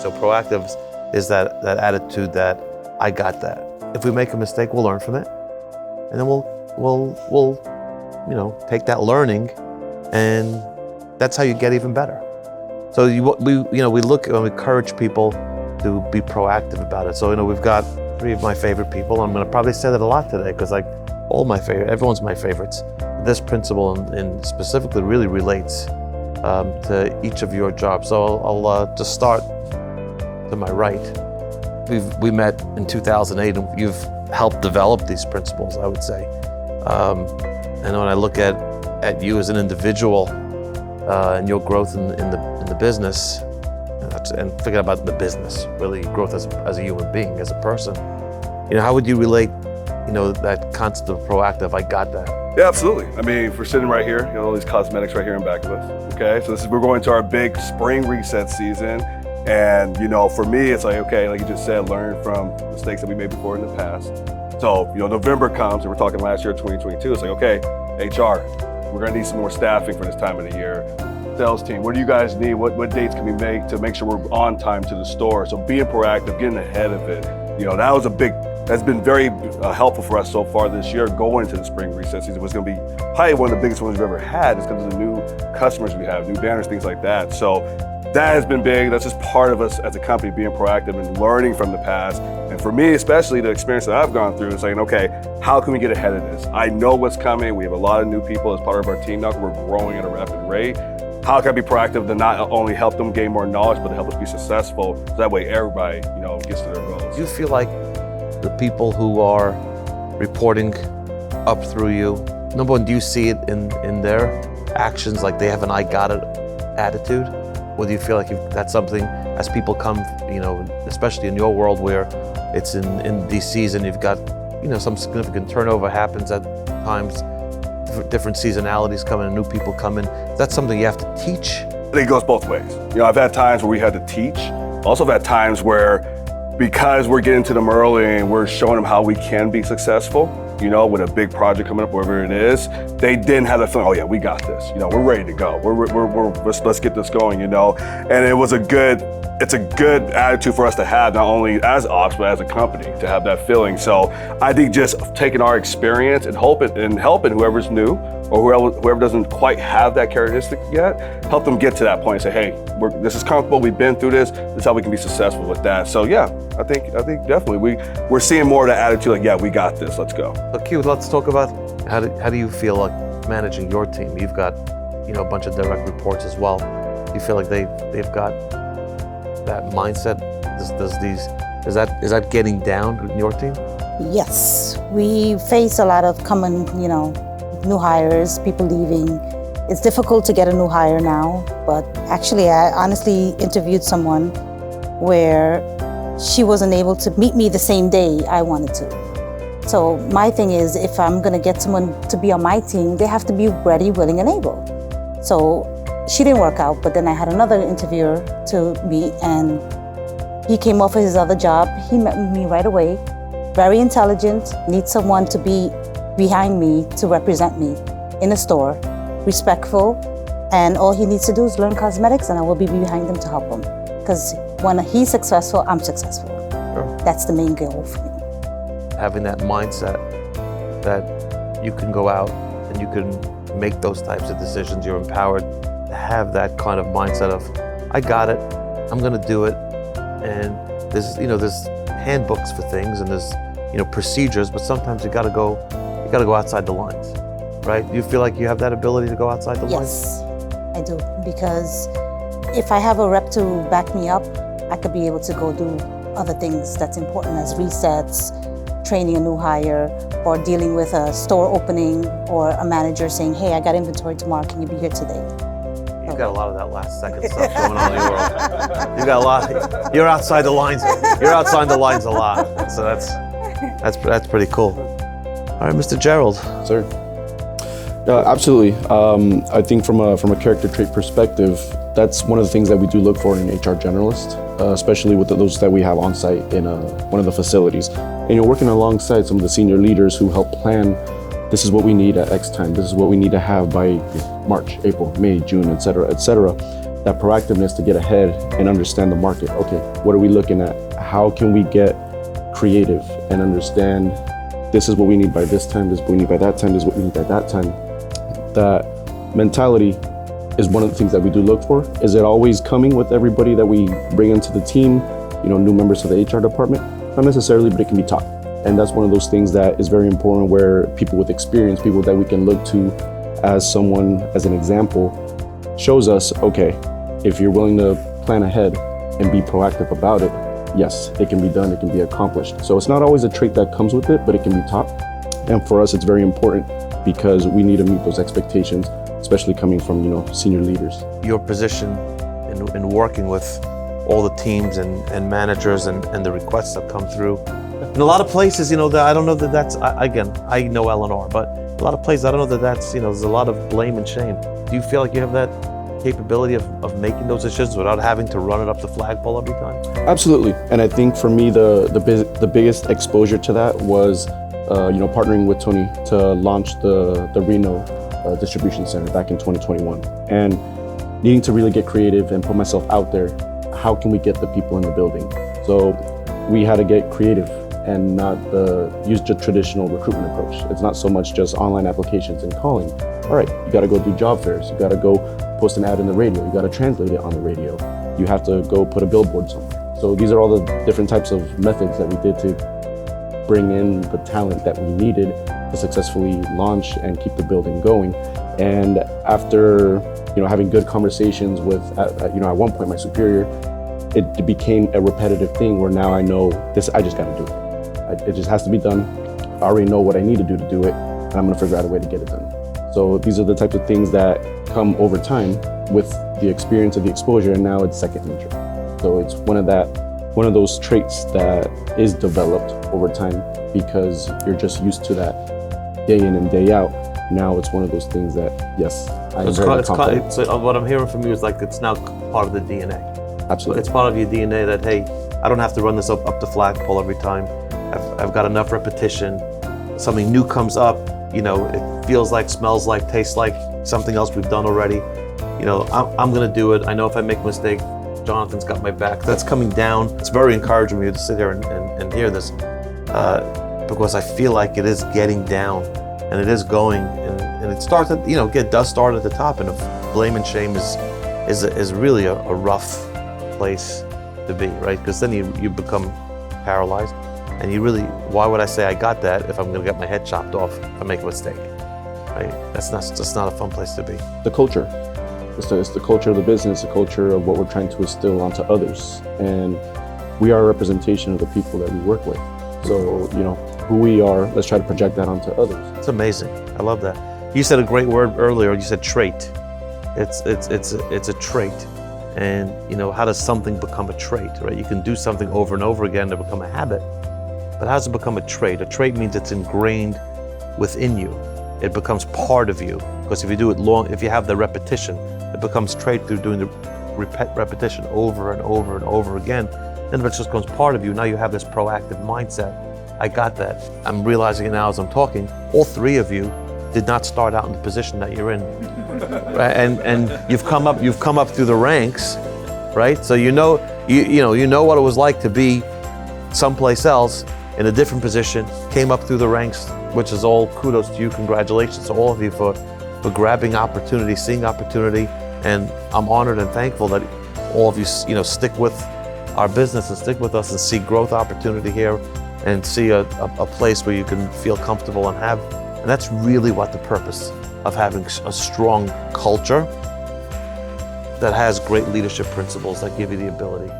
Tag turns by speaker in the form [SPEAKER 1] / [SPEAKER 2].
[SPEAKER 1] So proactive is that attitude that I got that. If we make a mistake, we'll learn from it, and then we'll take that learning, and that's how you get even better. So we look and we encourage people to be proactive about it. So we've got 3 of my favorite people. I'm going to probably say that a lot today because everyone's my favorites. This principle and specifically really relates to each of your jobs. So I'll just start to my right. We met in 2008, and you've helped develop these principles, I would say. And when I look at you as an individual and your growth in the business, and thinking about the business, really growth as a human being, as a person, how would you relate, that concept of proactive? I got that.
[SPEAKER 2] Yeah, absolutely. I mean, if we're sitting right here, all these cosmetics right here in back of us. Okay, so we're going to our big spring reset season. And, for me, it's like, okay, like you just said, learn from mistakes that we made before in the past. So, November comes, and we're talking last year, 2022. It's like, okay, HR, we're gonna need some more staffing for this time of the year. Sales team, what do you guys need? What dates can we make to make sure we're on time to the store? So being proactive, getting ahead of it, that's been very helpful for us so far this year. Going into the spring reset season was gonna be probably one of the biggest ones we've ever had. It's because of the new customers we have, new banners, things like that. So that has been big. That's just part of us as a company being proactive and learning from the past. And for me, especially the experience that I've gone through, is saying, okay, how can we get ahead of this? I know what's coming. We have a lot of new people as part of our team now. We're growing at a rapid rate. How can I be proactive to not only help them gain more knowledge, but to help us be successful? So that way everybody, gets to their goals.
[SPEAKER 1] Do you feel like the people who are reporting up through you, number one, do you see it in their actions, like they have an I got it attitude? Or do you feel like that's something, as people come, especially in your world where it's in the season, you've got, some significant turnover happens at times, different seasonalities come in, new people come in. That's something you have to teach.
[SPEAKER 2] I think it goes both ways. I've had times where we had to teach. Also have had times where, because we're getting to them early and we're showing them how we can be successful, with a big project coming up, wherever it is, they didn't have that feeling, oh yeah, we got this. We're ready to go. Let's get this going, And it's a good attitude for us to have, not only as ops, but as a company, to have that feeling. So I think just taking our experience and helping whoever's new or whoever doesn't quite have that characteristic yet, help them get to that point and say, hey, this is comfortable, we've been through this is how we can be successful with that. So yeah, I think definitely we're seeing more of that attitude, like, yeah, we got this, let's go.
[SPEAKER 1] So Q, let's talk about how do you feel like managing your team? You've got, a bunch of direct reports as well. Do you feel like they've got that mindset? Is that getting down in your team?
[SPEAKER 3] Yes, we face a lot of common, new hires, people leaving. It's difficult to get a new hire now, but actually I honestly interviewed someone where she wasn't able to meet me the same day I wanted to. So my thing is, if I'm gonna get someone to be on my team, they have to be ready, willing, and able. So she didn't work out, but then I had another interviewer to meet, and he came off of his other job. He met with me right away. Very intelligent, needs someone to be behind me to represent me in a store, respectful, and all he needs to do is learn cosmetics, and I will be behind him to help him. Because when he's successful, I'm successful.
[SPEAKER 1] Sure.
[SPEAKER 3] That's the main goal for me.
[SPEAKER 1] Having that mindset that you can go out and you can make those types of decisions, you're empowered to have that kind of mindset of, I got it, I'm gonna do it. And there's handbooks for things and there's procedures, but sometimes you gotta go outside the lines, right? Do you feel like you have that ability to go outside the lines?
[SPEAKER 3] Yes, I do, because if I have a rep to back me up, I could be able to go do other things that's important, as resets, training a new hire, or dealing with a store opening, or a manager saying, hey, I got inventory tomorrow, can you be here today?
[SPEAKER 1] You've got a lot of that last second stuff going on in your world. You've got a lot, you're outside the lines. You're outside the lines a lot. So that's pretty cool. All right, Mr. Gerald.
[SPEAKER 4] Sir. Absolutely. I think from a character trait perspective, that's one of the things that we do look for in an HR generalist, especially with those that we have on site in one of the facilities. And you're working alongside some of the senior leaders who help plan, this is what we need at X time, this is what we need to have by March, April, May, June, et cetera, that proactiveness to get ahead and understand the market. Okay, what are we looking at? How can we get creative and understand this is what we need by this time, this is what we need by that time, this is what we need by that time. That mentality is one of the things that we do look for. Is it always coming with everybody that we bring into the team, new members of the HR department? Not necessarily, but it can be taught. And that's one of those things that is very important, where people with experience, people that we can look to as someone, as an example, shows us, okay, if you're willing to plan ahead and be proactive about it, yes, it can be done, it can be accomplished. So it's not always a trait that comes with it, but it can be taught. And for us, it's very important because we need to meet those expectations, especially coming from, senior leaders.
[SPEAKER 1] Your position in working with all the teams and managers and the requests that come through. In a lot of places, that I don't know that that's, again, I know Eleanor, but a lot of places, I don't know that that's, there's a lot of blame and shame. Do you feel like you have that capability of making those decisions without having to run it up the flagpole every time?
[SPEAKER 4] Absolutely. And I think for me, the biggest exposure to that was, partnering with Tony to launch the Reno distribution center back in 2021. And needing to really get creative and put myself out there. How can we get the people in the building? So we had to get creative and not use the traditional recruitment approach. It's not so much just online applications and calling. All right, you got to go do job fairs. You got to go post an ad in the radio. You got to translate it on the radio. You have to go put a billboard somewhere. So these are all the different types of methods that we did to bring in the talent that we needed to successfully launch and keep the building going. And after having good conversations with, at one point my superior, it became a repetitive thing where now I know this, I just got to do it. It just has to be done. I already know what I need to do it, and I'm going to figure out a way to get it done. So these are the types of things that come over time with the experience of the exposure, and now it's second nature. So it's one of those traits that is developed over time because you're just used to that day in and day out. Now it's one of those things that, yes, I'm very confident.
[SPEAKER 1] So what I'm hearing from you is like it's now part of the DNA.
[SPEAKER 4] Absolutely.
[SPEAKER 1] It's part of your DNA that, hey, I don't have to run this up the flagpole every time. I've got enough repetition. Something new comes up, it feels like, smells like, tastes like something else we've done already. I'm gonna do it. I know if I make a mistake, Jonathan's got my back. That's coming down. It's very encouraging for you to sit here and hear this because I feel like it is getting down and it is going and it starts at, it does start at the top, and blame and shame is really a rough place to be, right? Because then you become paralyzed, and you really, why would I say I got that if I'm going to get my head chopped off if I make a mistake, right? That's not a fun place to be.
[SPEAKER 4] The culture, it's the culture of the business, the culture of what we're trying to instill onto others, and we are a representation of the people that we work with. So who we are, let's try to project that onto others.
[SPEAKER 1] It's amazing. I love that. You said a great word earlier. You said trait. It's a trait. And how does something become a trait, right? You can do something over and over again to become a habit, but how does it become a trait? A trait means it's ingrained within you. It becomes part of you, because if you do it long, if you have the repetition, it becomes trait through doing the repetition over and over and over again. Then it just becomes part of you. Now you have this proactive mindset. I got that. I'm realizing it now as I'm talking. All three of you did not start out in the position that you're in. Right? And you've come up through the ranks, right? So you know what it was like to be someplace else in a different position, came up through the ranks, which is all kudos to you. Congratulations to all of you for grabbing opportunity, seeing opportunity, and I'm honored and thankful that all of you stick with our business and stick with us and see growth opportunity here and see a place where you can feel comfortable and have. And that's really what the purpose of having a strong culture that has great leadership principles that give you the ability